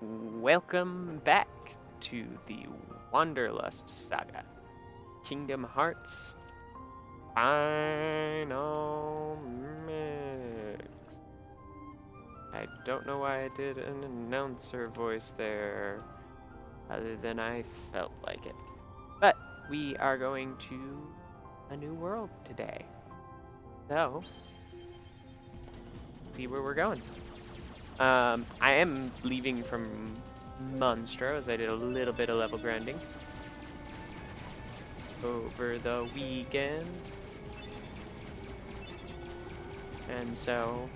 Welcome back to the Wanderlust Saga. Kingdom Hearts Final Mix. I don't know why I did an announcer voice there, other than I felt like it. But we are going to a new world today. So, see where we're going. I am leaving from Monstro as I did a little bit of level grinding over the weekend. And so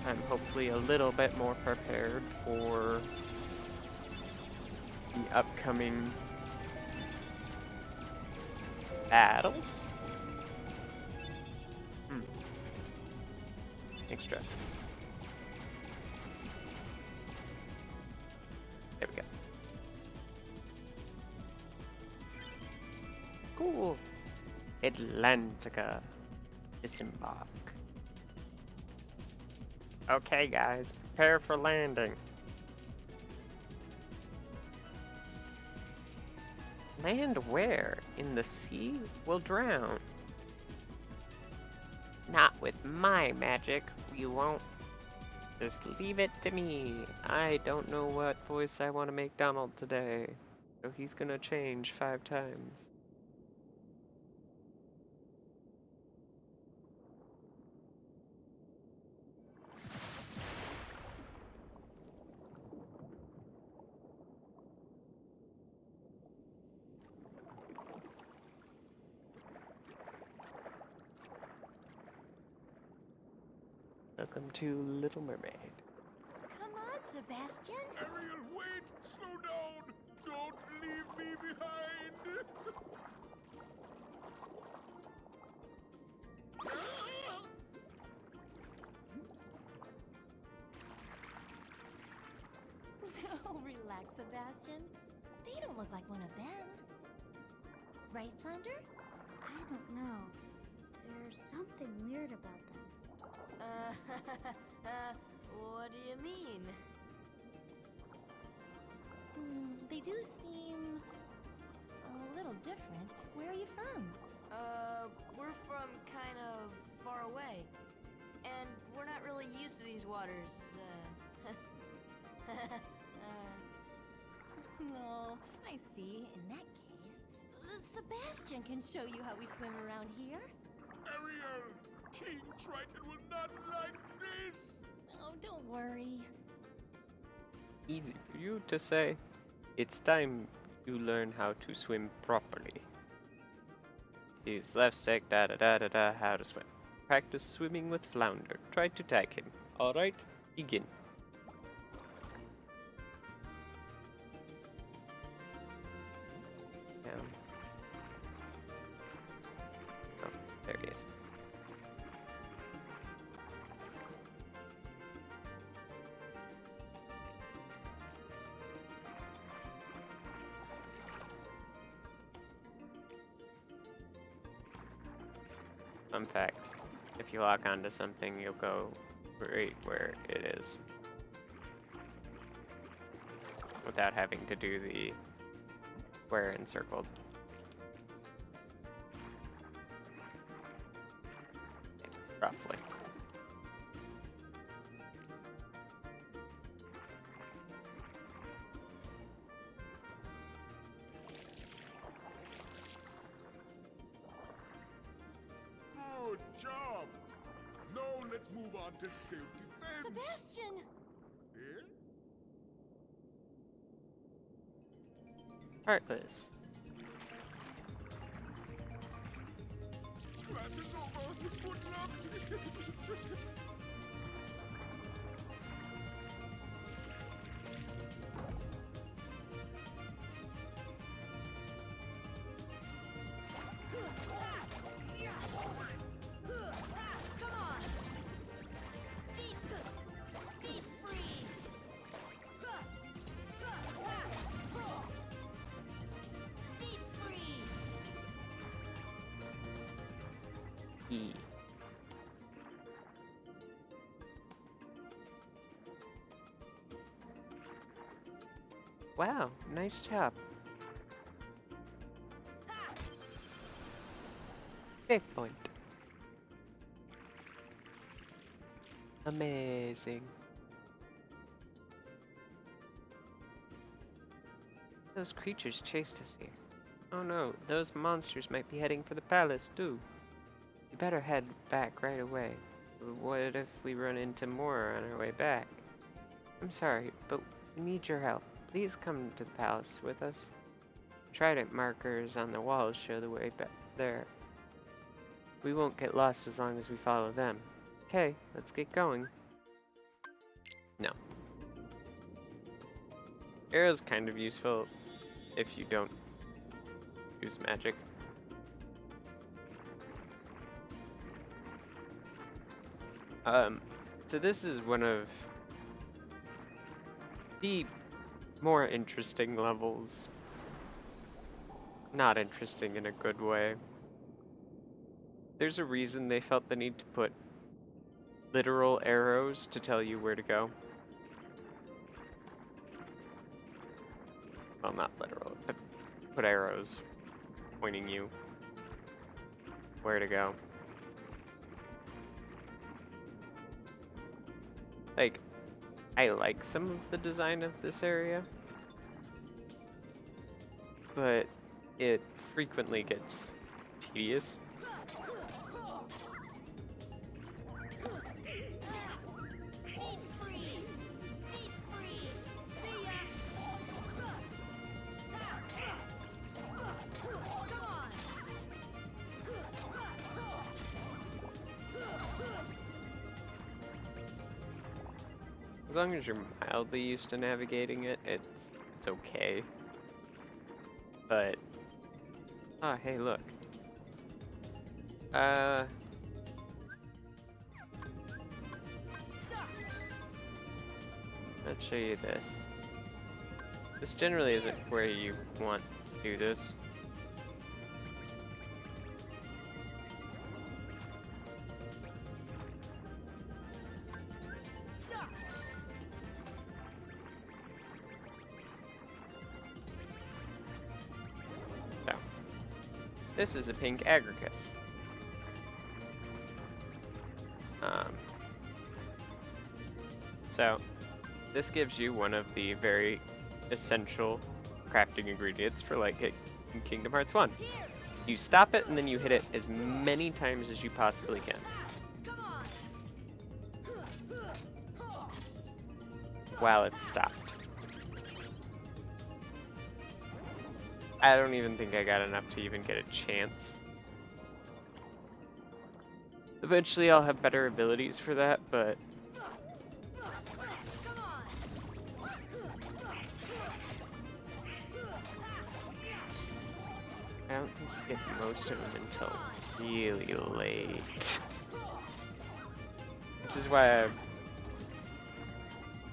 I'm hopefully a little bit more prepared for the upcoming battles. Extra. There we go. Cool. Atlantica. Disembark. Okay, guys, prepare for landing. Land where? In the sea? We'll drown. Not with my magic, we won't. Just leave it to me. I don't know what voice I want to make Donald today, so he's gonna change 5 times. Welcome to Little Mermaid. Come on, Sebastian. Ariel, wait! Slow down! Don't leave me behind! Oh, relax, Sebastian. They don't look like one of them. Right, Flounder? I don't know. There's something weird about them. What do you mean? They do seem a little different. Where are you from? We're from kind of far away. And we're not really used to these waters, Oh, I see. In that case, Sebastian can show you how we swim around here. Ariel! King Triton will not like this! Oh, don't worry. Easy for you to say. It's time you learn how to swim properly. Use left stick, da da da da da, how to swim. Practice swimming with Flounder. Try to tag him. Alright, begin. Down. Oh, there he is. Fun fact, if you lock onto something, you'll go right where it is. Without having to do the square encircled. Roughly. Good job! Now let's move on to self-defense! Sebastian! Eh? Heartless. Class is over! Good luck! come on! Deep freeze! Deep freeze! E. Wow, nice job. Save point. Amazing. Those creatures chased us here. Oh no, those monsters might be heading for the palace too. We better head back right away. What if we run into more on our way back? I'm sorry, but we need your help. Please come to the palace with us. Trident markers on the walls show the way back there. We won't get lost as long as we follow them. Okay, let's get going. No. Arrow's kind of useful if you don't use magic. So this is one of the more interesting levels. Not interesting in a good way. There's a reason they felt the need to put literal arrows to tell you where to go. Well, not literal, but put arrows pointing you where to go. Like, I like some of the design of this area, but it frequently gets tedious. As long as you're mildly used to navigating it, it's okay. But oh, hey, look. Let's show you this. This generally isn't where you want to do this. This is a pink agaricus. So, this gives you one of the very essential crafting ingredients for like it in Kingdom Hearts 1. You stop it and then you hit it as many times as you possibly can. While it's stopped. I don't even think I got enough to even get a chance. Eventually I'll have better abilities for that, but I don't think you get most of them until really late. Which is why I'm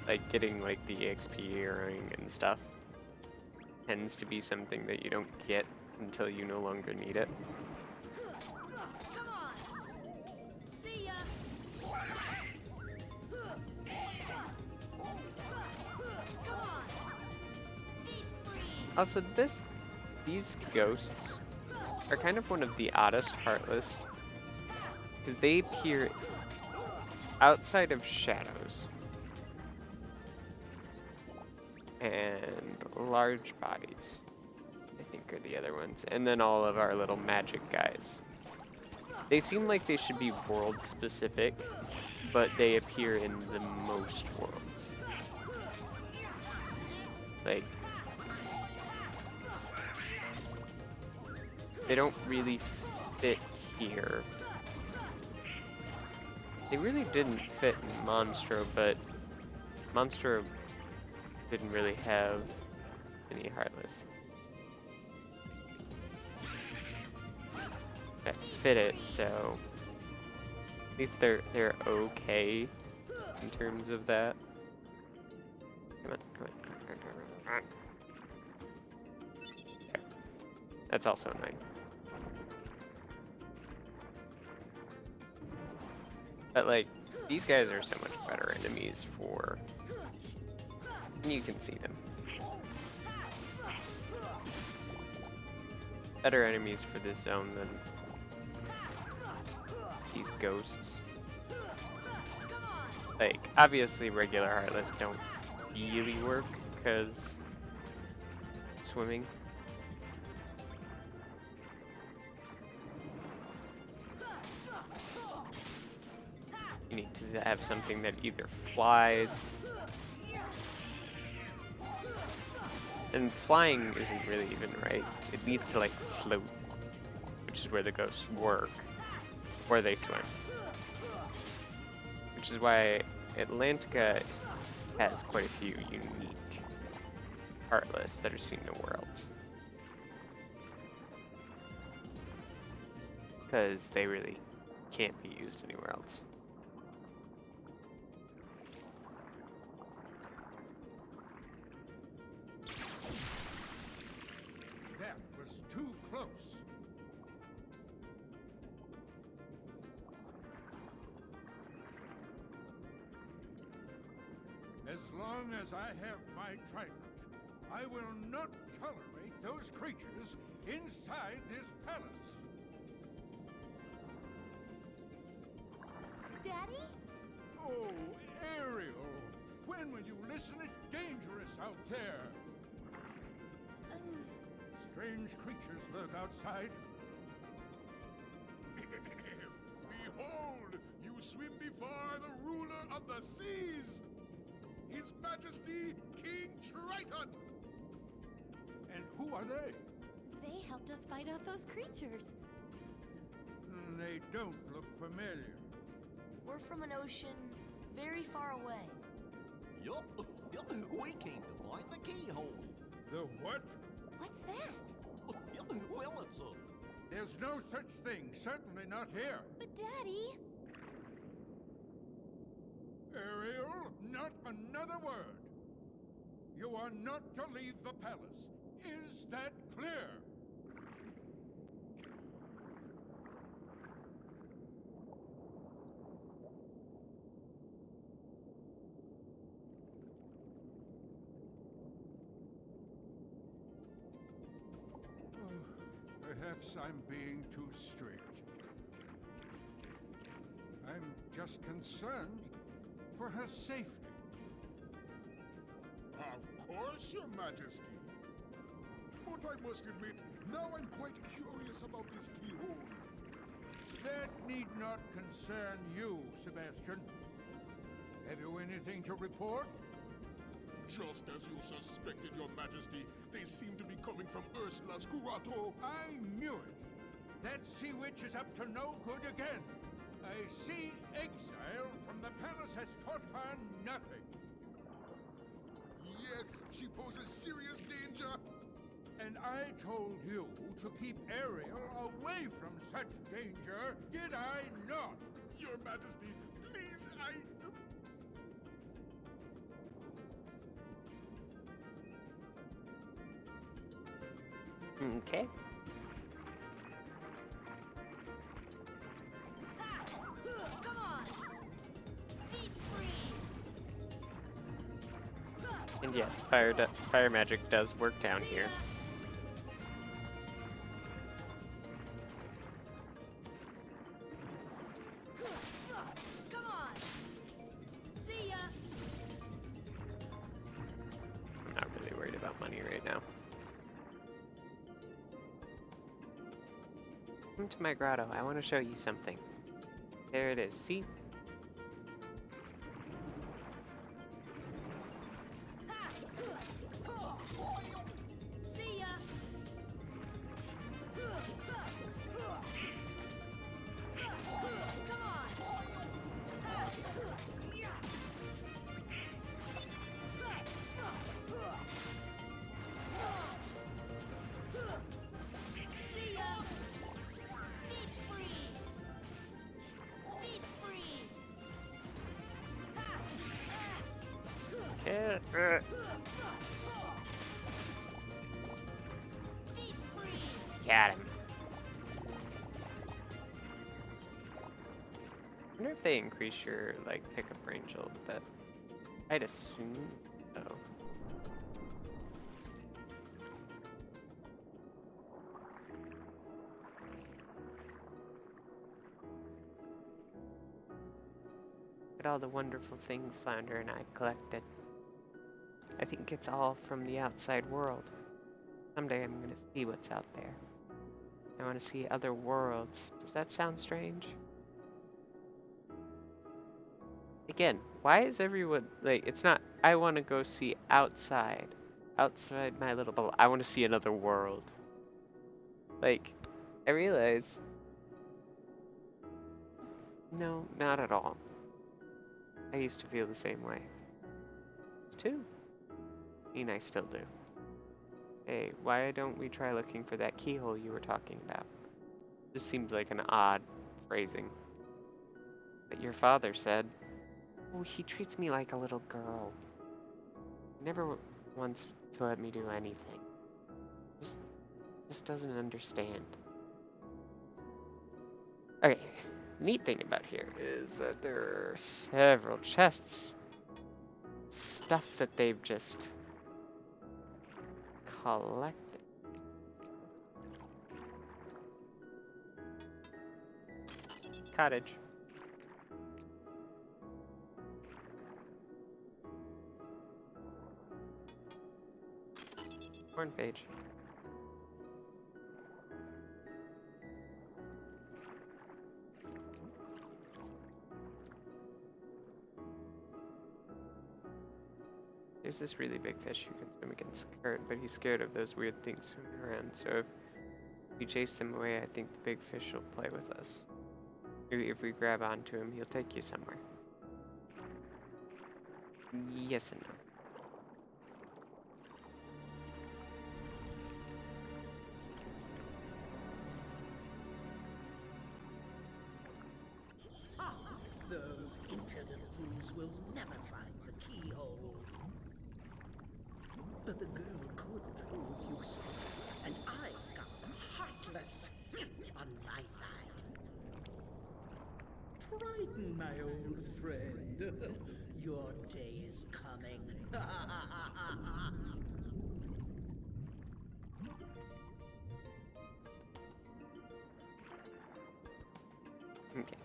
like getting like the XP earring and stuff tends to be something that you don't get until you no longer need it. Also, these ghosts are kind of one of the oddest Heartless, because they appear outside of shadows and large bodies, I think, are the other ones, and then all of our little magic guys. They seem like they should be world specific, but they appear in the most worlds. Like, they don't really fit here. They really didn't fit in Monstro, but Monstro didn't really have any Heartless that fit it, so at least they're okay in terms of that. Come on, come on, come on, come on. There. That's also annoying. But like, these guys are so much better enemies for, and you can see them. better enemies for this zone than these ghosts. Like, obviously regular Heartless don't really work, because swimming. You need to have something that either flies, and flying isn't really even right. It needs to like float, which is where the ghosts work, or they swim. Which is why Atlantica has quite a few unique Heartless that are seen nowhere else. Because they really can't be used anywhere else. That was too close. As long as I have my trident, I will not tolerate those creatures inside this palace. Daddy? Oh, Ariel, when will you listen? It's dangerous out there. Strange creatures lurk outside. Behold, you swim before the ruler of the seas, His Majesty King Triton. And who are they? They helped us fight off those creatures. They don't look familiar. We're from an ocean very far away. Yup, we came to find the keyhole. The what? What's that? Well, it's a... There's no such thing, certainly not here. But Daddy... Ariel, not another word. You are not to leave the palace. Is that clear? Perhaps I'm being too strict. I'm just concerned for her safety. Of course, Your Majesty. But I must admit, now I'm quite curious about this keyhole. That need not concern you, Sebastian. Have you anything to report? Just as you suspected, Your Majesty, they seem to be coming from Ursula's grotto. I knew it. That sea witch is up to no good again. A sea exile from the palace has taught her nothing. Yes, she poses serious danger. And I told you to keep Ariel away from such danger, did I not? Your Majesty, please, Okay. Come on! Deep freeze! And yes, fire magic does work down here. Come on! See ya! I'm not really worried about money right now. Come to my grotto. I want to show you something. There it is. See? See ya! Come on! See ya! Deep freeze! Deep freeze! Okay. Deep freeze! Got him. I wonder if they increase your like pickup range a little bit. I'd assume so. at all the wonderful things Flounder and I collected. I think it's all from the outside world. Someday I'm gonna see what's out there. I want to see other worlds. Does that sound strange? Again, why is everyone, like, it's not, I want to go see outside my little bubble. I want to see another world. Like, I realize, no, not at all. I used to feel the same way. Too. I mean, I still do. Hey, why don't we try looking for that keyhole you were talking about? This seems like an odd phrasing. But your father said, oh, he treats me like a little girl. He never wants to let me do anything. Just doesn't understand. Okay, neat thing about here is that there are several chests. Stuff that they've just collected. Cottage. Corn page. There's this really big fish who can swim against current, but he's scared of those weird things swimming around, so if we chase them away, I think the big fish will play with us. Maybe if we grab onto him, he'll take you somewhere. Yes and no. Those impudent fools will never find the keyhole. But the girl could prove useful, and I've got the Heartless on my side. Triton, my old friend, your day is coming. Okay.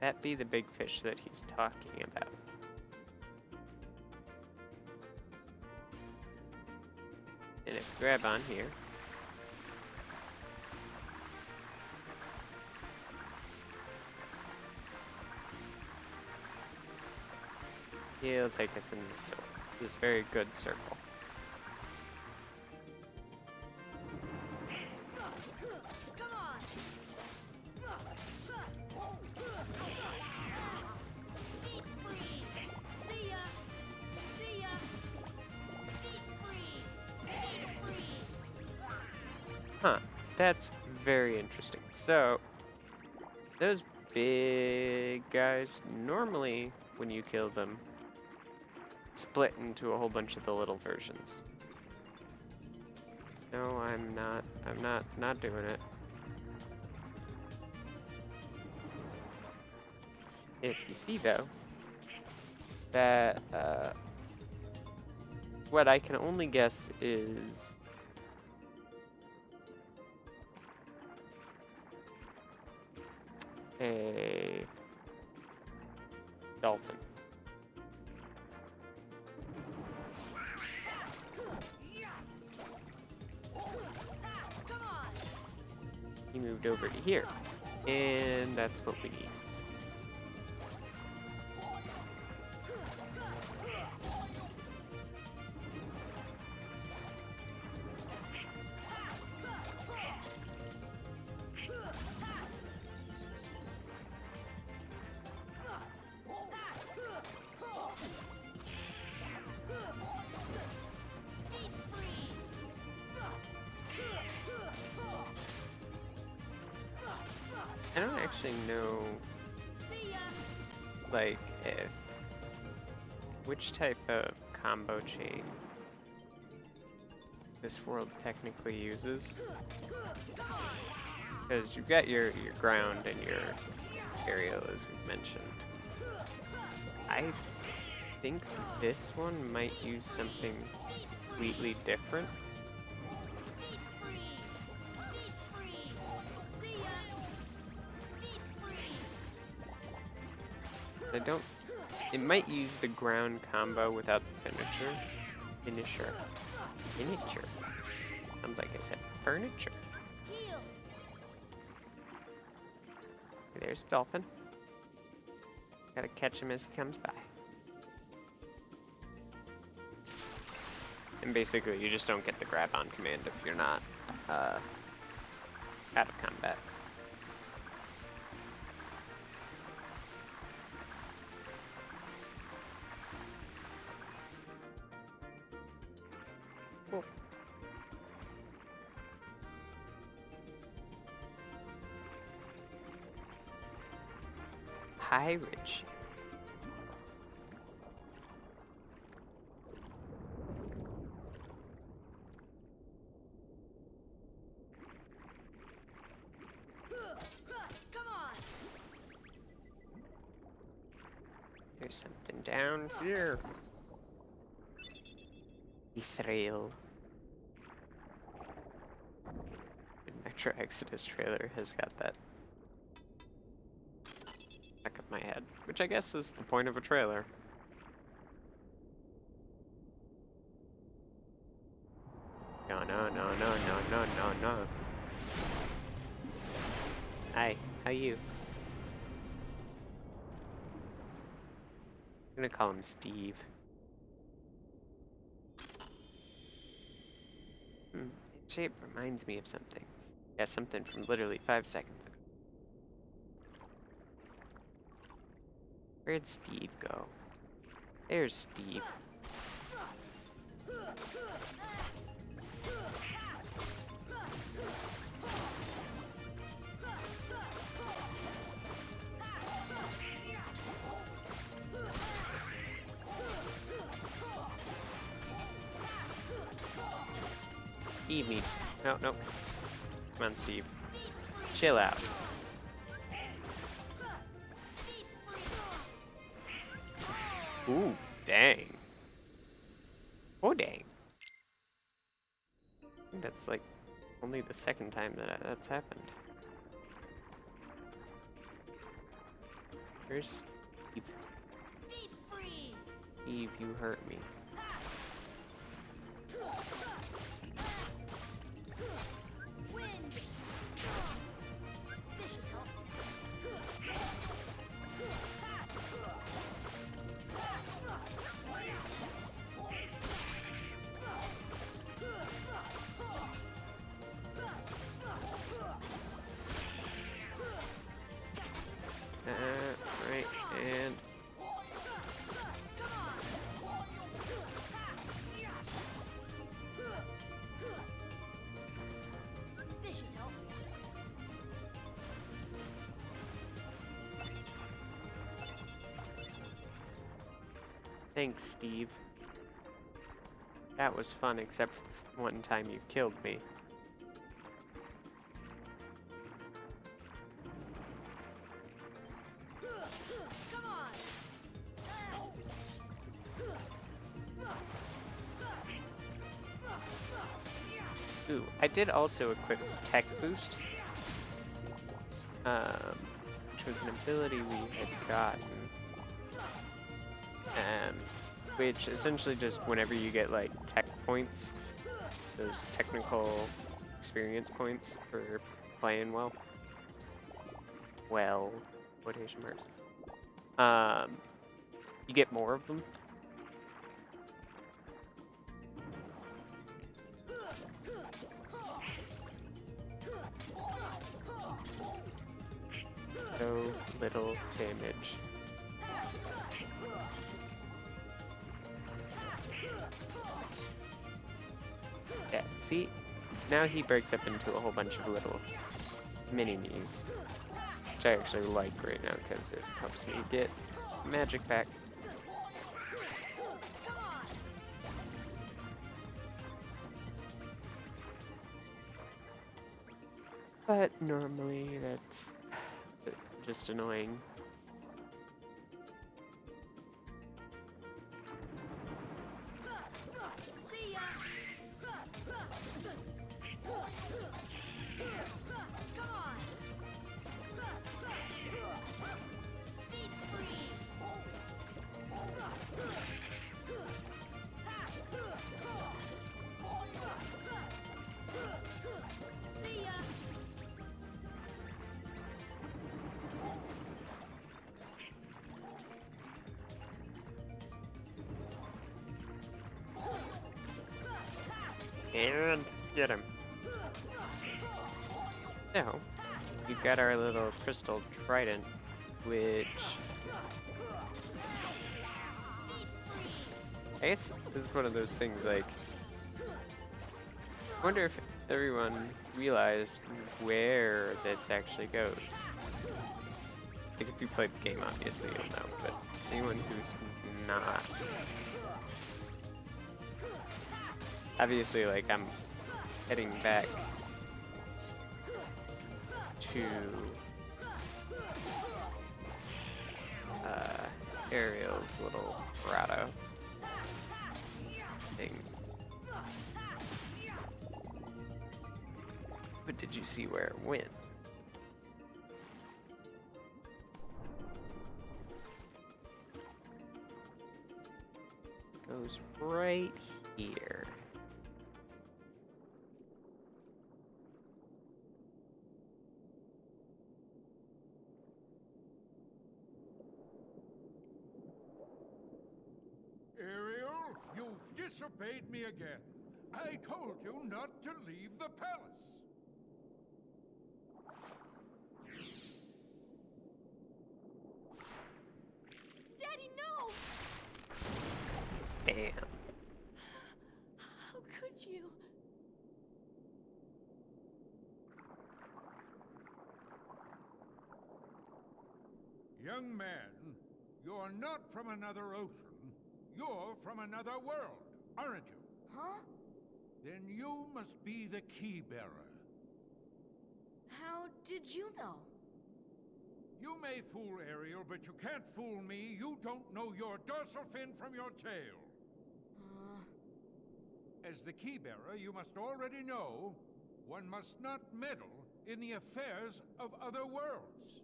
That be the big fish that he's talking about. And if we grab on here, he'll take us in this very good circle. Come on! Deep freeze! See ya! See ya! Deep freeze! Deep freeze! Huh, that's very interesting. So, those big guys, normally when you kill them, split into a whole bunch of the little versions. No, I'm not doing it. If you see though, that, what I can only guess is a dolphin. Come on! He moved over to here, and that's what we need. I don't actually know, like, which type of combo chain this world technically uses. Because you've got your ground and your aerial, as we've mentioned. I think this one might use something completely different. I don't. It might use the ground combo without the finisher. Finisher. Sounds like I said furniture. Heal. There's Dolphin. Gotta catch him as he comes by. And basically, you just don't get the grab on command if you're not out of combat. Cool. Pirate ship. Come on! There's something down here. Israel. The Metro Exodus trailer has got that back of my head, which I guess is the point of a trailer. No, no, no, no, no, no, no, no. Hi, how you? I'm gonna call him Steve. His shape reminds me of something. Yeah, something from literally 5 seconds ago. Where'd Steve go? There's Steve. Steve needs. No, no. Come on, Steve. Chill out. Ooh, dang. Oh, dang. I think that's like only the second time that that's happened. Where's Steve? Steve, you hurt me. Right, and This should help. thanks, Steve. That was fun, except for the one time you killed me. Come on. Ooh, I did also equip Tech Boost, which was an ability we had gotten, which essentially just whenever you get like tech points, those technical experience points for playing well, quotation marks, you get more of them. So little damage. Yeah, see? Now he breaks up into a whole bunch of little mini-me's, which I actually like right now because it helps me get magic back. But normally that's just annoying. See ya. Come on. Deep freeze. And get him. So, we've got our little crystal trident, which I guess this is one of those things like, I wonder if everyone realized where this actually goes. Like if you played the game, obviously you'll know, but anyone who's not, obviously, like, I'm heading back to Ariel's little grotto thing. But did you see where it went? It goes right here. Ariel, you've disobeyed me again. I told you not to leave the palace. Daddy, no! Damn. How could you? Young man, you're not from another ocean. You're from another world, aren't you? Huh? Then you must be the key bearer. How did you know? You may fool Ariel, but you can't fool me. You don't know your dorsal fin from your tail. As the key bearer, you must already know one must not meddle in the affairs of other worlds.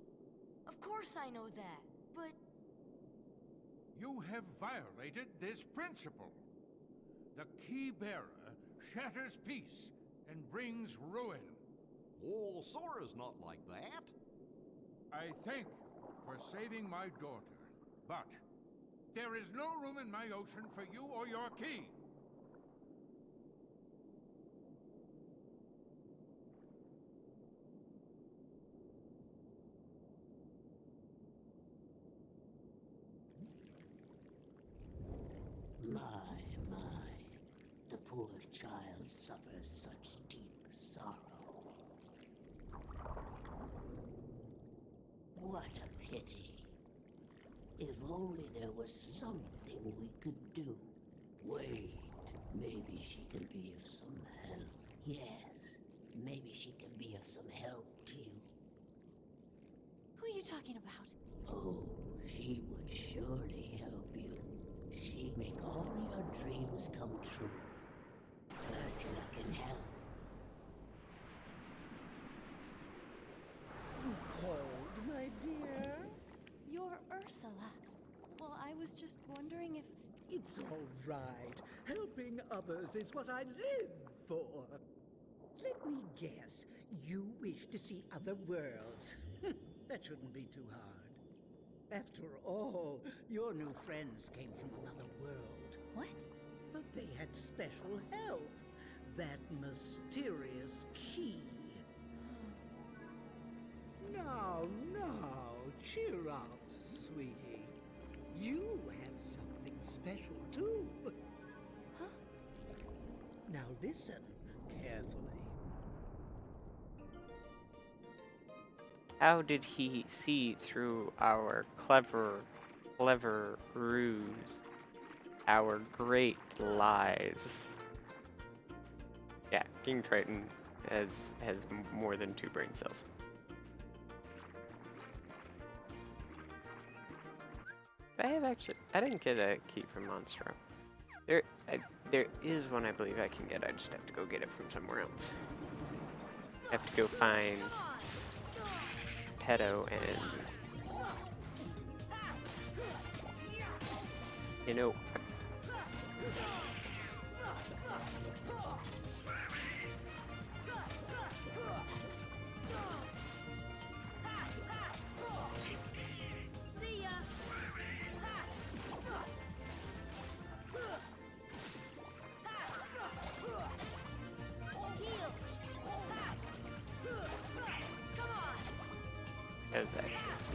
Of course I know that, but You have violated this principle. The key bearer shatters peace and brings ruin. Oh, Sora's not like that. I thank you for saving my daughter, but there is no room in my ocean for you or your key. My, the poor child suffers such deep sorrow. What a pity. If only there was something we could do. Wait, maybe she can be of some help. Yes, maybe she can be of some help to you. Who are you talking about? Oh, she would surely help you. She'd make all your dreams come true. Ursula can help. You called, my dear? You're Ursula. Well, I was just wondering if... It's all right. Helping others is what I live for. Let me guess. You wish to see other worlds. That shouldn't be too hard. After all, your new friends came from another world. What? But they had special help. That mysterious key. Now, cheer up, sweetie. You have something special too. Huh? Now listen carefully. How did he see through our clever ruse? Our great lies. Yeah, King Triton has more than 2 brain cells. I didn't get a key from Monstro. There is one I believe I can get. I just have to go get it from somewhere else. I have to go find Pedo and see ya.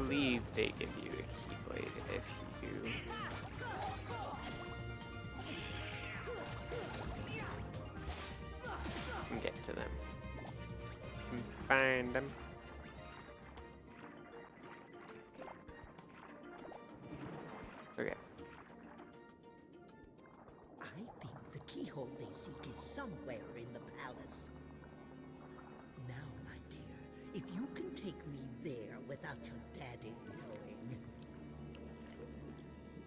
believe they give you a keyblade if you can get to them. Can find them. Okay. I think the keyhole they seek is somewhere in the palace. Now, my dear, if you can take me there without your daddy knowing,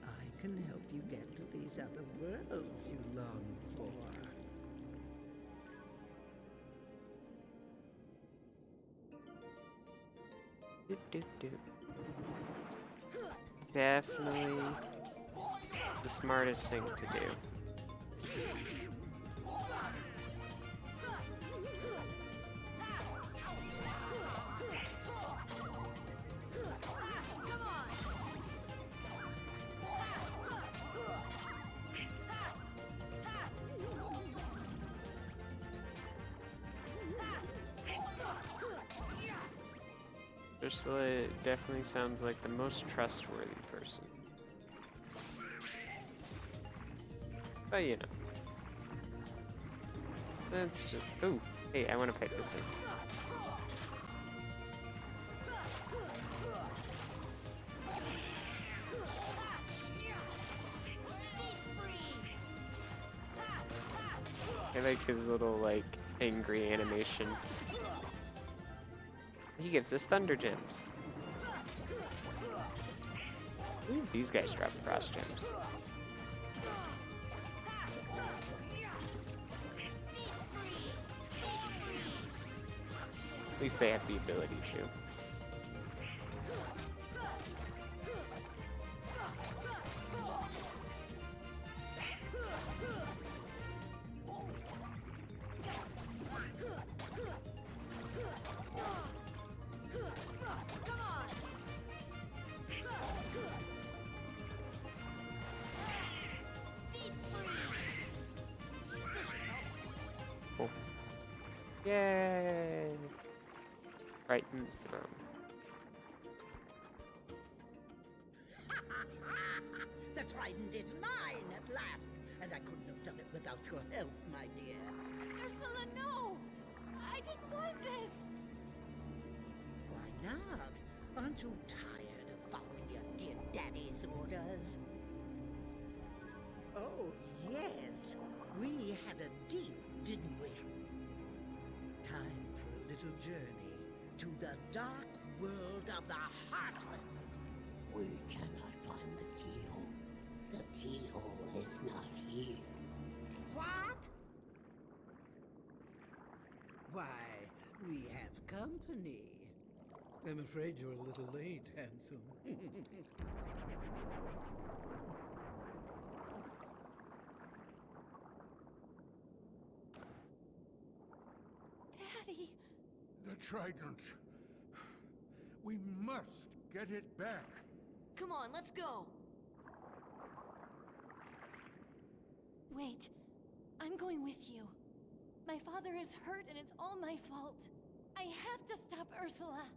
I can help you get to these other worlds you long for. Doop, doop, doop. Definitely the smartest thing to do. Ursula definitely sounds like the most trustworthy person. But you know. That's just... Oh, hey, I want to fight this thing. I like his little, like, angry animation. He gives us thunder gems. Ooh, these guys drop frost gems. At least they have the ability to. Yay! Frightens the room. The trident is mine at last, and I couldn't have done it without your help, my dear. Ursula, no! I didn't want this! Why not? Aren't you tired of following your dear daddy's orders? Oh, yes. We had a deal, didn't we? Time for a little journey to the dark world of the Heartless. We cannot find the keyhole. The keyhole is not here. What? Why, we have company. I'm afraid you're a little late, handsome. Daddy! The trident. We must get it back. Come on, let's go. Wait. I'm going with you. My father is hurt and it's all my fault. I have to stop Ursula.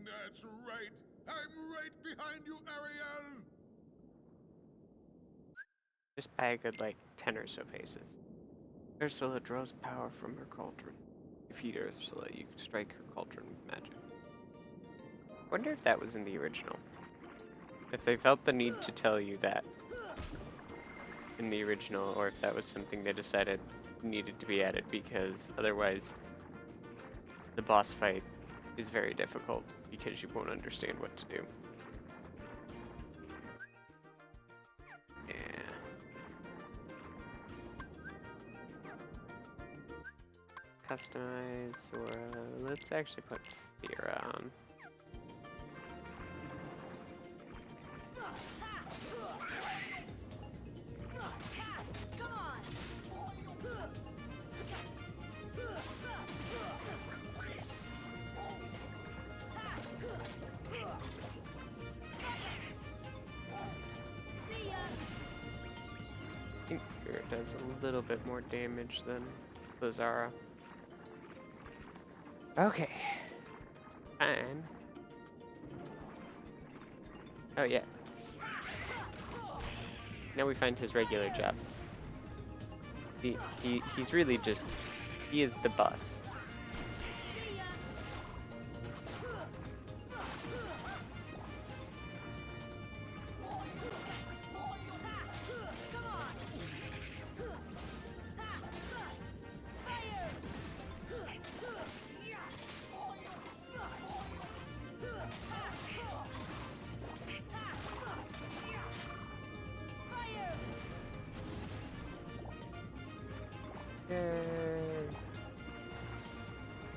That's right. I'm right behind you, Ariel. Just by a good, like, 10 or so paces. Ursula draws power from her cauldron. Defeat Ursula, you can strike her cauldron with magic. Wonder if that was in the original. If they felt the need to tell you that in the original, or if that was something they decided needed to be added, because otherwise the boss fight is very difficult because you won't understand what to do. Yeah. Customize, or let's actually put Fear on. Come on. See ya. I think Fear does a little bit more damage than Lazara. Okay. Fine. Oh yeah. Now we find his regular job. He's really just, he is the boss.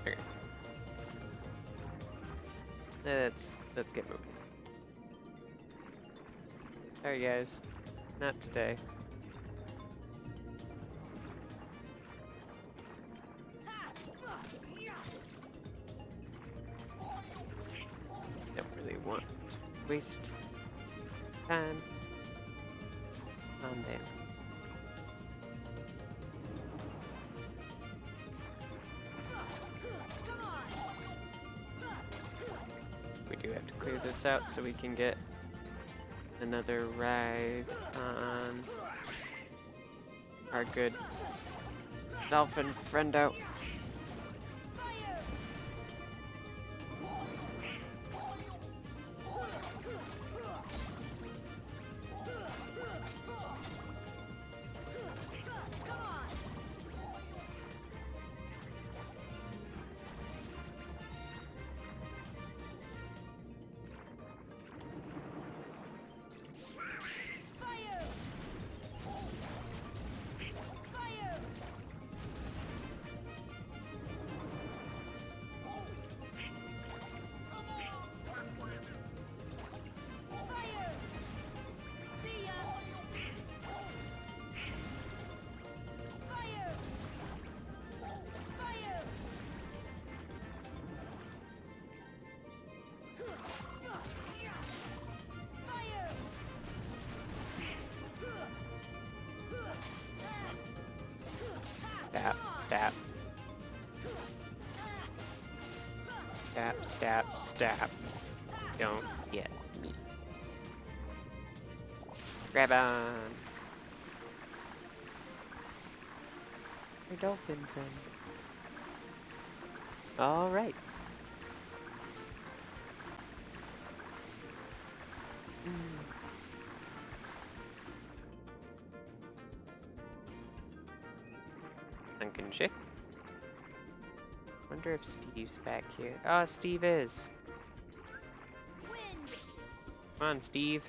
Okay. Let's get moving. Sorry guys, not today. Don't really want to waste time on them. We do have to clear this out so we can get another ride on our good dolphin friendo. Stab, stab. Stab, stab, stab. Don't get me. Grab on. Your dolphin friend. Alright. Sunken chick. Wonder if Steve's back here. Oh, Steve is. Come on, Steve.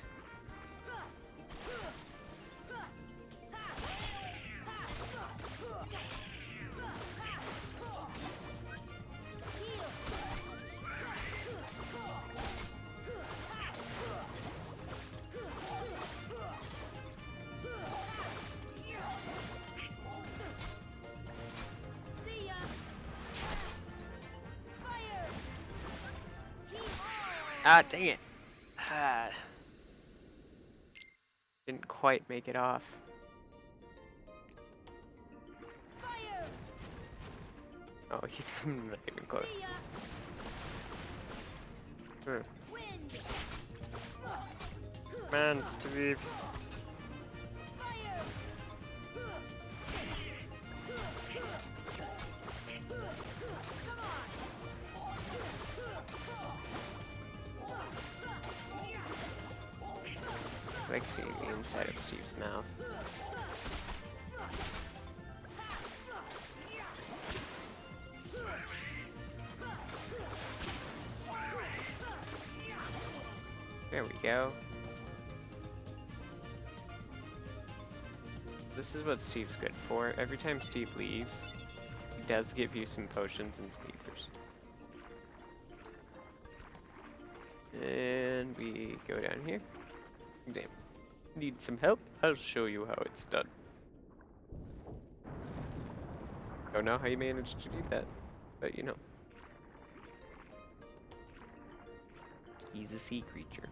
Ah, dang it. Ah. Didn't quite make it off. Oh, he's not even close. Come on, Steve. I like seeing the inside of Steve's mouth. There we go. This is what Steve's good for. Every time Steve leaves, he does give you some potions and speakers. And we go down here. Exam. Need some help? I'll show you how it's done. Don't know how you managed to do that, but you know. He's a sea creature.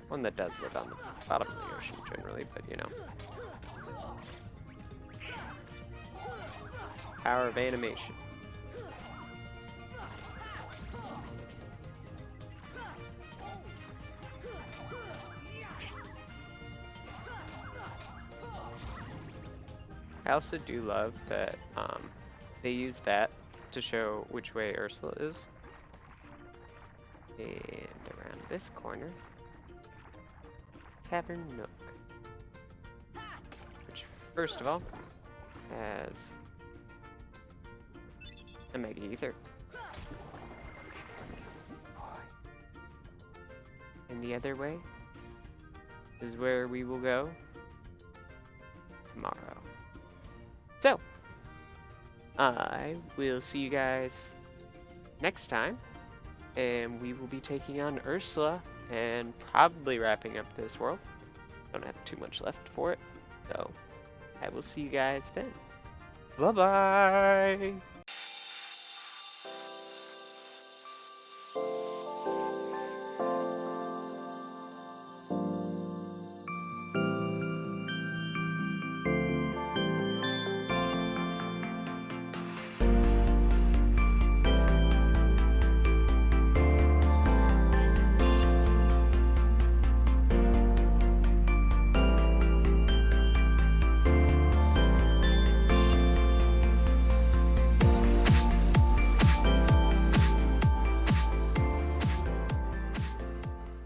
One that does live on the bottom of the ocean generally, but you know. Power of animation. I also do love that they use that to show which way Ursula is. And around this corner, Tavern Nook. Which, first of all, has a Mega Ether. And the other way is where we will go tomorrow. So, I will see you guys next time, and we will be taking on Ursula and probably wrapping up this world. Don't have too much left for it, so I will see you guys then. Bye-bye!